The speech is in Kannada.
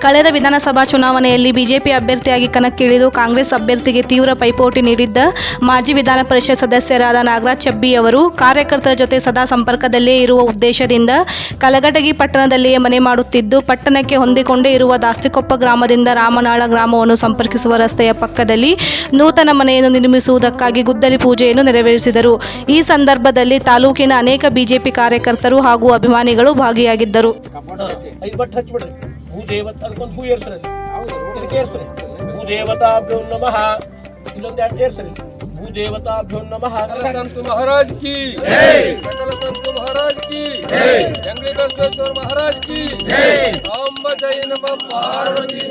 ಕಳೆದ ವಿಧಾನಸಭಾ ಚುನಾವಣೆಯಲ್ಲಿ ಬಿಜೆಪಿ ಅಭ್ಯರ್ಥಿಯಾಗಿ ಕಣಕ್ಕಿಳಿದು ಕಾಂಗ್ರೆಸ್ ಅಭ್ಯರ್ಥಿಗೆ ತೀವ್ರ ಪೈಪೋಟಿ ನೀಡಿದ್ದ ಮಾಜಿ ವಿಧಾನ ಪರಿಷತ್ ಸದಸ್ಯರಾದ ನಾಗರಾಜ್ ಚಬ್ಬಿಯವರು ಕಾರ್ಯಕರ್ತರ ಜೊತೆ ಸದಾ ಸಂಪರ್ಕದಲ್ಲೇ ಇರುವ ಉದ್ದೇಶದಿಂದ ಕಲಘಟಗಿ ಪಟ್ಟಣದಲ್ಲಿಯೇ ಮನೆ ಮಾಡುತ್ತಿದ್ದು, ಪಟ್ಟಣಕ್ಕೆ ಹೊಂದಿಕೊಂಡೇ ಇರುವ ದಾಸ್ತಿಕೊಪ್ಪ ಗ್ರಾಮದಿಂದ ರಾಮನಾಳ ಗ್ರಾಮವನ್ನು ಸಂಪರ್ಕಿಸುವ ರಸ್ತೆಯ ಪಕ್ಕದಲ್ಲಿ ನೂತನ ಮನೆಯನ್ನು ನಿರ್ಮಿಸುವುದಕ್ಕಾಗಿ ಗುದ್ದಲಿ ಪೂಜೆಯನ್ನು ನೆರವೇರಿಸಿದರು. ಈ ಸಂದರ್ಭದಲ್ಲಿ ತಾಲೂಕಿನ ಅನೇಕ ಬಿಜೆಪಿ ಕಾರ್ಯಕರ್ತರು ಹಾಗೂ ಅಭಿಮಾನಿಗಳು ಭಾಗಿಯಾಗಿದ್ದರು. ಭೂದೇವತಾಭ್ಯೋ ನಮಃ. ಇಲ್ಲೊಂದು ಎರಡು ಸೇರ್ಸರಿ. ಭೂದೇವತಾಭ್ಯೋ ನಮಃ. ಸಂತ ಮಹಾರಾಜ್ ಕಿ ಜೈ. ಸಕಲ ಸಂತ ಮಹಾರಾಜ್ ಕಿ ಜೈ. ಜಂಗಲಿ ಬಸವೇಶ್ವರ ಮಹಾರಾಜ್ ಕಿ ಜೈ. ಅಂಬ ಜೈ ನಮಃ. ಪಾರ್ವತಿ